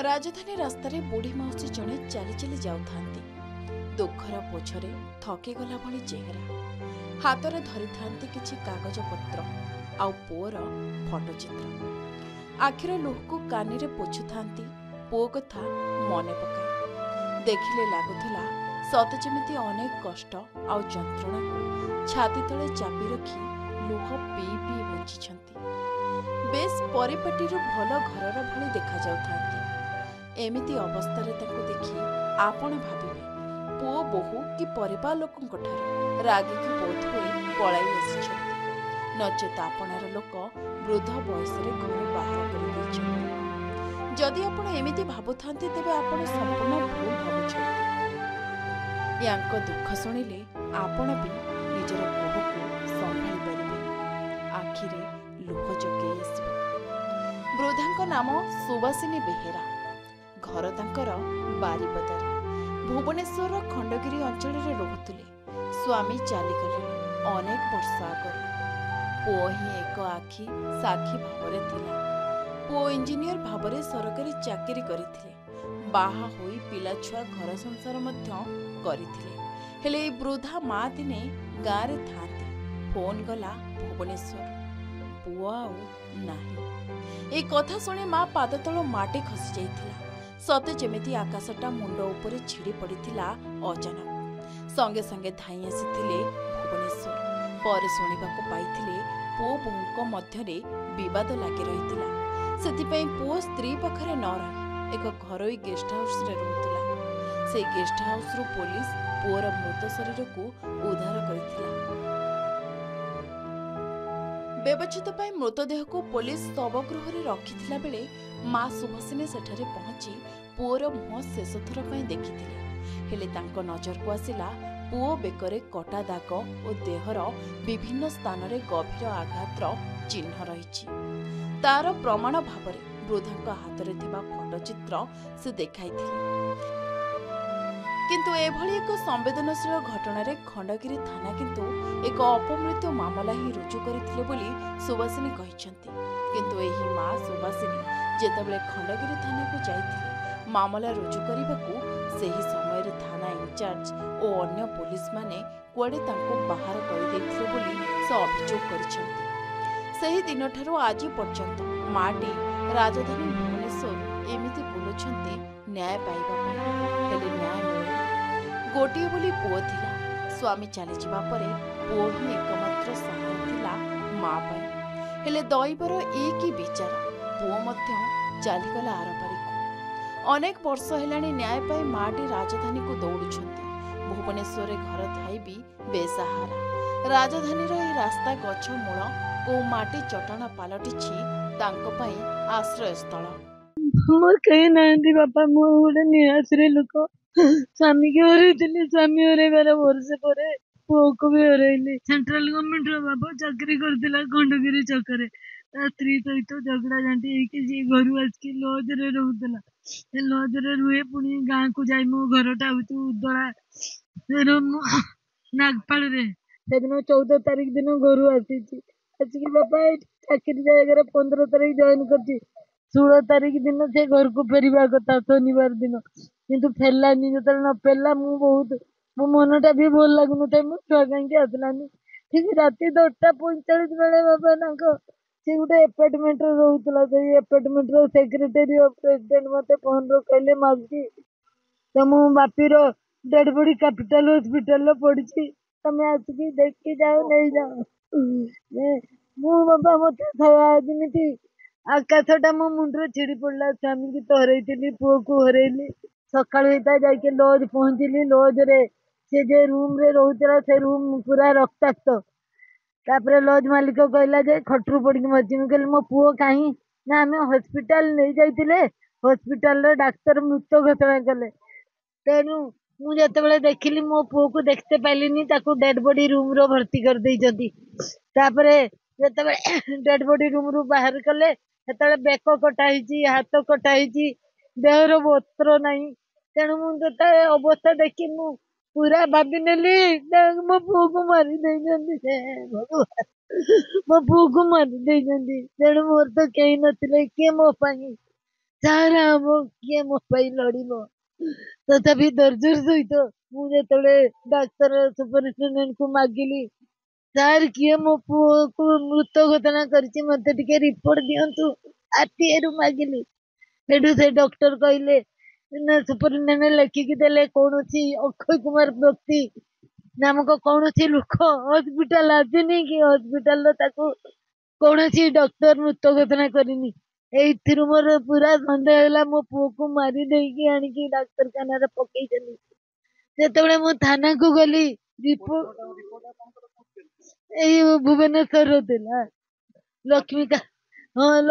राजधानी रास्तार बुढ़ी मौसी जड़े चली चली जाऊथांती। दुखर पोछरे थकी गला भली चेहरा। हाथ में धरी थांती किछि कागज पत्र आउ पुओर फोटोचित्र। आखिर लुह को कानी रे पोछुथांती पुओ कथा मने पकाई। देखिले लागुथला सत जेमिति अनेक कष्ट आउ जंत्रणा को छाती तले चापी रखी लुह पी पी बंचिछंती। बेस परिपाटी भल घरर भली देखा जाउथांती। एमिति अवस्था देखि आपण भाविबे पुओ बोहू कि परिवार लोकंक ठारू रागिकी बोध होई पळाई आसिछंती, नचेत आपणार लोक वृद्ध बयस घर बाहर कर दैछंती। जदि आपण एमिति भाबुथांती तेबे आपण संपूर्ण भूल भाबुछंती। यांक दुख शुणिले आपण भी निजर कोहको संभाळी परिबे। आखिरे लुह जगेई आसिबो। वृद्धांक नाम सुवासिनी बेहेरा। घर तांकर बारिपदार। भुवनेश्वर खंडगिरी अंचल रे रहुतले। स्वामी चालीगले अनेक वर्ष आगर। पुओ ही एक आखि साक्षी भाव थिला। पुओ इंजीनियर भाव सरकारी चाकरी करिथिले। बाहा होई पिला छुआ घर संसार मध्य करिथिले। हेले वृद्धा माँ दिने गाँ रे थांती। फोन गला भुवनेश्वर, पुओ आउ नाही। ए कथा सुनी माँ पाद तळ माटी खसी जाइथिला। सते जेमिति आकाशटा मुंड उपरे छिड़ी पड़िथिला अचानक। संगे संगे धाई आसिथिले भुवनेश्वर। पर शुणिबाकु पाइथिले पुओ बोहूंक मध्यरे विवाद लागि रहिथिला। सेथिपई पुओ स्त्री पाखरे न रही एक घरोई गेस्ट हाउस रे रहुथिला। से गेस्ट हाउस रु पुलिस पुओर मृत शरीर को उद्धार करिथिला। व्यवच्छेद पाई मृतदेह को पुलिस शवगृह रे रखिथिला बेले माँ सुभासिनी सेठारे पहुंची पुओर मुह शेष थर पाई देखिथिले। हेले तांको नजर को आसिला पुओ बेकरे कटा दाग और देहर विभिन्न स्थान रे गभीर आघातर चिन्ह रहिछि। तार प्रमाण भावरे वृद्धांक हाथ रे थिबा फोटोचित्र से देखाइथिले। किंतु एभली एक संवेदनशील घटना रे खंडगिरी थाना किंतु एक अपमृत्यु मामला ही रुजु करिथिले बोली सुभासिनी कहिसंती। किंतु एही माँ सुभासिनी जेतेबेले खंडगिरी थाना को जाइथिले मामला रुजु करिबाकू सेही समय रे थाना इंचार्ज और अन्य पुलिस माने कुआडे तांको बाहर कर दैथिले बोली से अभियोग करिसंती। सेही दिन ठारू आज पर्यंत माटी राजधानी भुवनेश्वर एमिति बुलुछंती न्याय पाइबा पई। हेले न्याय मिले गोटिए बोली पुओ थिला। स्वामी चली जिबा परे पुओ ही एकमात्र सहारा थिला माँ पाई। हेले दैवर एक ही विचार पुओ मध्य चलीगला आरपारिक। अनेक वर्ष हेलाणी न्याय पाई माटी राजधानी को दौड़ुछंती। भुवनेश्वर घर थाई भी बेसहारा। राजधानी रो रास्ता गछ मूल को माटी चटाण पालटिछि तांको पाई आश्रय स्थल। मोर कहीं नांदी बापा, मो गोटे निराश्रय लोक। स्वामी के हरैली। स्वामी हरैबार वर्ष पर पुओ को भी हरैली। सेंट्रल गवर्नमेंट रो बाबा चाकरी करथिला खंडगिरी छकरे। ता स्त्री सहित झगड़ा झांटी होइके जे घर आसकी लॉज रे रहउतला। ए लॉज रे रुहे पुनी गाँ को जाई मो घरटा होती उदला नागपाल रे। सेदिन 14 तारीख दिन घर आसीची। आसिकी बापा चाकरी जायगार 15 तारीख जॉइन करची। 16 तारीख दिन से घर को फेरिबा कथा शनिवार दिन, किंतु फेरलानी। जो न फेरला मु बहुत मो मनटा भी भल लगुन थे। मो छुआ कहीं आसलानी। ठीक राति 10:45 बेले बाबा तांको से गोटे अपार्टमेंट रोला। से अपार्टमेंट सेक्रेटरी ऑफ प्रेसिडेंट मते फोन रो कहले माजी तुम बापीर डेड बॉडी कैपिटल हॉस्पिटल पड़ी, तमें आसिकी देखी जाओ नहीं जाओ। मु बाबा मत जमी आकाशटा मो मुंडे छिड़ी पड़ा। स्वामी की तो हरैली, पुओ को हरैली। सकाळ होता जाके लॉज पहुंचली। लॉज रे से जे रूम रे रहउतला से रूम पूरा रक्ताक्त। तापरे लॉज मालिक कहला जे खटरू पड़ी मरची। मु कहली मो पुओ काहीं ना आम हॉस्पिटल नहीं जाइतिले। हॉस्पिटल रे डाक्टर मृत घोषणा कले। तेणु मु जेतेबेले देखिली मो पुओ को देखते पाइलिनी। ताको डेड बॉडी रूम रो भर्ती कर देइजंती। तापरे जेतेबेले डेड बॉडी रूम रू बाहर कले सेतेबेले बेक कटा हिची, हाथ कटा हिची, देहर वस्त्र नहीं। तेणु मुझे अवस्था देखी मु पूरा भाभी नेली मो पुओ को मारी देइजंती। भगवान मो पुओ को मारी देइजंती। तेणु मोर तो कहीं नथिले के मो पाई ସାର୍ ଆମ କିଏ ମୋ ପାଇଁ ଲଢ଼ିବ। ତଥାପି ଧୈର୍ଯ୍ୟର ସହିତ ମୁଁ ଯେତେବେଳେ ଡାକ୍ତର ସୁପରିନଟେଣ୍ଡେଣ୍ଟକୁ ମାଗିଲି, ସାର୍ କିଏ ମୋ ପୁଅକୁ ମୃତ ଘୋଷଣା କରିଛି ମତେ ଟିକେ ରିପୋର୍ଟ ଦିଅନ୍ତୁ, RTIରୁ ମାଗିଲି। ସେଠୁ ସେ ଡକ୍ଟର କହିଲେ ନା ସୁପରିନଟେଣ୍ଡେଣ୍ଟ ଲେଖିକି ଦେଲେ କୌଣସି ଅକ୍ଷୟ କୁମାର ବ୍ୟକ୍ତି ନାମକ କୌଣସି ଲୋକ ହସ୍ପିଟାଲ ଆସିନି କି ହସ୍ପିଟାଲର ତାକୁ କୌଣସି ଡକ୍ଟର ମୃତ ଘୋଷଣା କରିନି। ଏଇଥିରୁ ମୋର ପୁରା ସନ୍ଦେହ ହେଲା ମୋ ପୁଅକୁ ମାରି ଦେଇକି ଆଣିକି ଡାକ୍ତରଖାନାରେ ପକେଇଛନ୍ତି। ଯେତେବେଳେ ମୁଁ ଥାନାକୁ ଗଲି ଏଇ ଭୁବନେଶ୍ୱରର ଥିଲା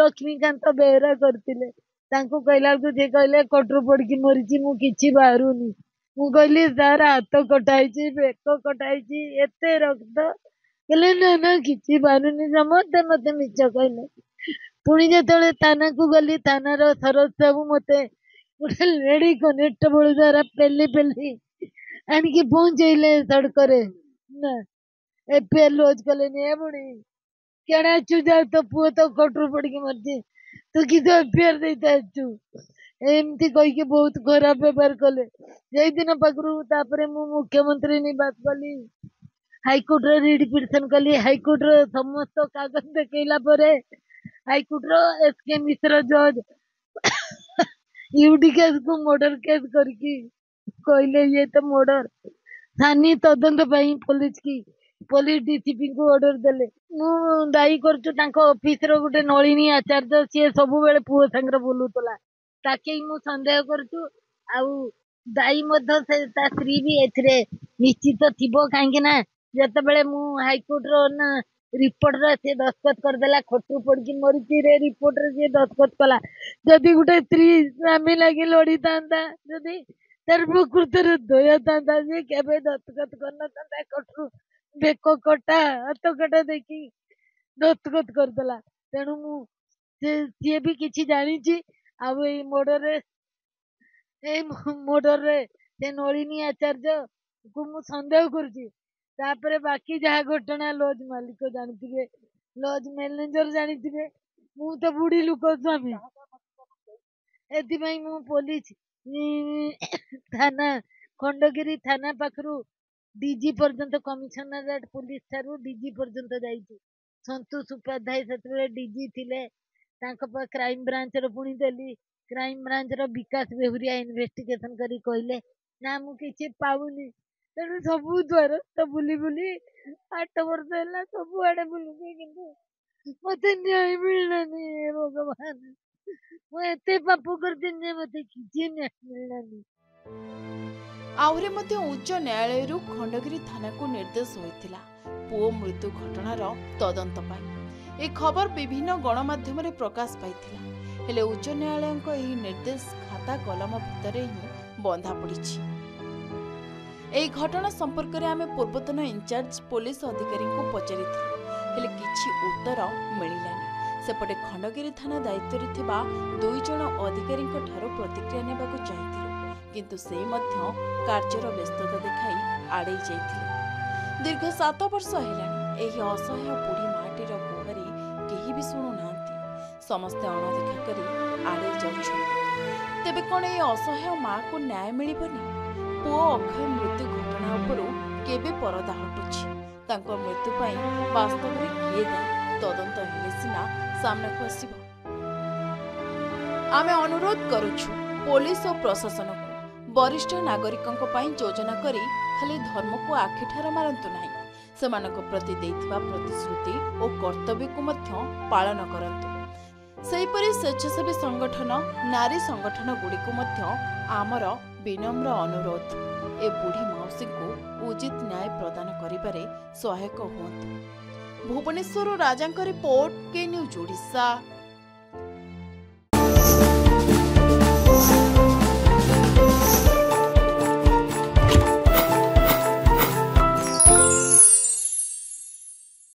ଲକ୍ଷ୍ମୀକାନ୍ତ ବେହେରା କରିଥିଲେ। ତାଙ୍କୁ କହିଲା ବେଳକୁ ସେ କହିଲେ କୋର୍ଟରୁ ପଡିକି ମରିଛି, ମୁଁ କିଛି ବାହାରୁନି। ମୁଁ କହିଲି ସାର୍ ହାତ କଟା ହେଇଛି, ବେକ କଟା ହେଇଛି, ଏତେ ରକ୍ତ। କହିଲେ ନା ନା କିଛି ବାହାରୁନି। ସମସ୍ତେ ମତେ ମିଛ କହିଲେ। ପୁଣି ଯେତେବେଳେ ଥାନାକୁ ଗଲି, ଥାନାର ସରୋଜ ବାବୁ ମତେ ଗୋଟେ ଲେଡି କନେଷ୍ଟବଳ ଦ୍ୱାରା ପେଲି ଆଣିକି ପହଞ୍ଚେଇଲେ ସଡ଼କରେ। ନା FIR ଲଜ୍ କଲେନି। ଏ ବୁଢୀ କେଡେ ଆଛୁ, ଯା ତୋ ପୁଅ ତ କୋର୍ଟରୁ ପଡିକି ମରିଛି, ତୁ କିଛି FIR ଦେଇତେ ଆସିଛୁ, ଏମିତି କହିକି ବହୁତ ଖରାପ ବ୍ୟବହାର କଲେ। ସେଇଦିନ ପାଖରୁ ତାପରେ ମୁଁ ମୁଖ୍ୟମନ୍ତ୍ରୀ ନିବାସ ଗଲି, ହାଇକୋର୍ଟରେ ରିଟ୍ ପିଟିସନ କଲି। ହାଇକୋର୍ଟର ସମସ୍ତ କାଗଜ ଦେଖେଇଲା ପରେ ହାଇକୋର୍ଟର SK ମିଶ୍ର ଜଜ୍ ୟୁଡି କେସକୁ ମର୍ଡର କେସ୍ କରିକି କହିଲେ ଇଏ ତ ମର୍ଡର। ସାନି ତଦନ୍ତ ପାଇଁ ପୋଲିସ DCPଙ୍କୁ ଅର୍ଡର ଦେଲେ। ମୁଁ ଦାୟୀ କରୁଛୁ ତାଙ୍କ ଅଫିସର ଗୋଟେ ନଳିନୀ ଆଚାର୍ଯ୍ୟ, ସିଏ ସବୁବେଳେ ପୁଅ ସାଙ୍ଗରେ ବୁଲୁଥିଲା, ତାକେ ମୁଁ ସନ୍ଦେହ କରୁଛୁ। ଆଉ ଦାୟୀ ମଧ୍ୟ ତା ସ୍ତ୍ରୀ ବି ଏଥିରେ ନିଶ୍ଚିତ ଥିବ, କାହିଁକି ନା ଯେତେବେଳେ ମୁଁ ହାଇକୋର୍ଟର ନା ରିପୋର୍ଟରେ ସିଏ ଦସ୍ତଖତ କରିଦେଲା, ଖଟରୁ ପଡିକି ମରିଛି ରେ ରିପୋର୍ଟରେ ସିଏ ଦସ୍ତଖତ କଲା। ଯଦି ଗୋଟେ ସ୍ତ୍ରୀ ସ୍ୱାମୀ ଲାଗି ଲଢିଥାନ୍ତା, ଯଦି ତାର ପ୍ରକୃତରେ ଦୟା ଥାନ୍ତା, ସିଏ କେବେ ଦସ୍ତଖତ କରିନଥାନ୍ତା। ଖଟରୁ ବେକ କଟା ହାତ କଟା ଦେଖି ଦସ୍ତଖତ କରିଦେଲା। ତେଣୁ ମୁଁ ସିଏ ବି କିଛି ଜାଣିଛି। ଆଉ ଏଇ ମର୍ଡରରେ ସେ ନଳିନୀ ଆଚାର୍ଯ୍ୟ କୁ ମୁଁ ସନ୍ଦେହ କରୁଛି। ତାପରେ ବାକି ଯାହା ଘଟଣା ଲଜ୍ ମାଲିକ ଜାଣିଥିବେ, ଲଜ୍ ମ୍ୟାନେଜର ଜାଣିଥିବେ। ମୁଁ ତ ବୁଢୀ ଲୋକ ସ୍ୱାମୀ, ଏଥିପାଇଁ ମୁଁ ପୋଲିସ ଥାନା ଖଣ୍ଡଗିରି ଥାନା ପାଖରୁ DG ପର୍ଯ୍ୟନ୍ତ, କମିଶନରେଟ ପୁଲିସ ଠାରୁ DG ପର୍ଯ୍ୟନ୍ତ ଯାଇଛି। ସନ୍ତୋଷ ଉପାଧ୍ୟାୟ ସେତେବେଳେ DG ଥିଲେ, ତାଙ୍କ କ୍ରାଇମ ବ୍ରାଞ୍ଚର ପୁଣି ଦେଲି। କ୍ରାଇମ ବ୍ରାଞ୍ଚର ବିକାଶ ବେହୁରିଆ ଇନଭେଷ୍ଟିଗେସନ କରି କହିଲେ ନା ମୁଁ କିଛି ପାଉନି। ତେଣୁ ସବୁ ଦ୍ୱାର ବୁଲି 8 ବର୍ଷ ହେଲା ସବୁଆଡେ ବୁଲୁଛି, କିନ୍ତୁ ମତେ ନ୍ୟାୟ ମିଳିଲାନି। ଭଗବାନ, ମୁଁ ଏତେ ପାପ କରିଛି ଯେ ମତେ କିଛି ନ୍ୟାୟ ମିଳିଲାନି। ଆହୁରି ମଧ୍ୟ ଉଚ୍ଚ ନ୍ୟାୟାଳୟରୁ ଖଣ୍ଡଗିରି ଥାନାକୁ ନିର୍ଦ୍ଦେଶ ହୋଇଥିଲା ପୁଅ ମୃତ୍ୟୁ ଘଟଣାର ତଦନ୍ତ ପାଇଁ। ଏ ଖବର ବିଭିନ୍ନ ଗଣମାଧ୍ୟମରେ ପ୍ରକାଶ ପାଇଥିଲା। ହେଲେ ଉଚ୍ଚ ନ୍ୟାୟାଳୟଙ୍କ ଏହି ନିର୍ଦ୍ଦେଶ ଖାତା କଲମ ଭିତରେ ହିଁ ବନ୍ଧା ପଡ଼ିଛି। ଏହି ଘଟଣା ସମ୍ପର୍କରେ ଆମେ ପୂର୍ବତନ ଇନଚାର୍ଜ ପୋଲିସ ଅଧିକାରୀଙ୍କୁ ପଚାରିଥିଲୁ, ହେଲେ କିଛି ଉତ୍ତର ମିଳିଲାନି। ସେପଟେ ଖଣ୍ଡଗିରି ଥାନା ଦାୟିତ୍ୱରେ ଥିବା 2 ଜଣ ଅଧିକାରୀଙ୍କ ଠାରୁ ପ୍ରତିକ୍ରିୟା ନେବାକୁ ଚାହିଁଥିଲୁ, କିନ୍ତୁ ସେ ମଧ୍ୟ କାର୍ଯ୍ୟର ବ୍ୟସ୍ତତା ଦେଖାଇ ଆଡ଼େଇ ଯାଇଥିଲେ। ଦୀର୍ଘ 7 ବର୍ଷ ହେଲାଣି ଏହି ଅସହାୟ ବୁଢ଼ୀ ମାଟିର ଗୁହାରି କେହି ବି ଶୁଣୁନାହାନ୍ତି। ସମସ୍ତେ ଅଣଦେଖା କରି ଆଡ଼େଇ ଯାଉଛନ୍ତି। ତେବେ କ'ଣ ଏହି ଅସହାୟ ମାଆକୁ ନ୍ୟାୟ ମିଳିବନି? ପୁଅ ଅକ୍ଷୟ ମୃତ୍ୟୁ ଘଟଣା ଉପରୁ କେବେ ପରଦା ହଟୁଛି? ତାଙ୍କ ମୃତ୍ୟୁ ପାଇଁ ବାସ୍ତବରେ କିଏ ଦାୟୀ? ତଦନ୍ତ ହେଲେ ସିନା ସାମ୍ନାକୁ ଆସିବ। ଆମେ ଅନୁରୋଧ କରୁଛୁ ପୋଲିସ ଓ ପ୍ରଶାସନକୁ, ବରିଷ୍ଠ ନାଗରିକଙ୍କ ପାଇଁ ଯୋଜନା କରି ଖାଲି ଧର୍ମକୁ ଆଖିଠାର ମାରନ୍ତୁ ନାହିଁ, ସେମାନଙ୍କ ପ୍ରତି ଦେଇଥିବା ପ୍ରତିଶ୍ରୁତି ଓ କର୍ତ୍ତବ୍ୟକୁ ମଧ୍ୟ ପାଳନ କରନ୍ତୁ। ସେହିପରି ସ୍ୱେଚ୍ଛାସେବୀ ସଂଗଠନ, ନାରୀ ସଂଗଠନ ଗୁଡ଼ିକୁ ମଧ୍ୟ ଆମର ବିନମ୍ର ଅନୁରୋଧ, ଏ ବୁଢ଼ୀ ମାଉସୀଙ୍କୁ ଉଚିତ ନ୍ୟାୟ ପ୍ରଦାନ କରିବାରେ ସହାୟକ ହୁଅନ୍ତୁ। ଭୁବନେଶ୍ୱରରୁ ରାଜାଙ୍କ ରିପୋର୍ଟ, କେ ନ୍ୟୁଜ୍ ଓଡ଼ିଶା।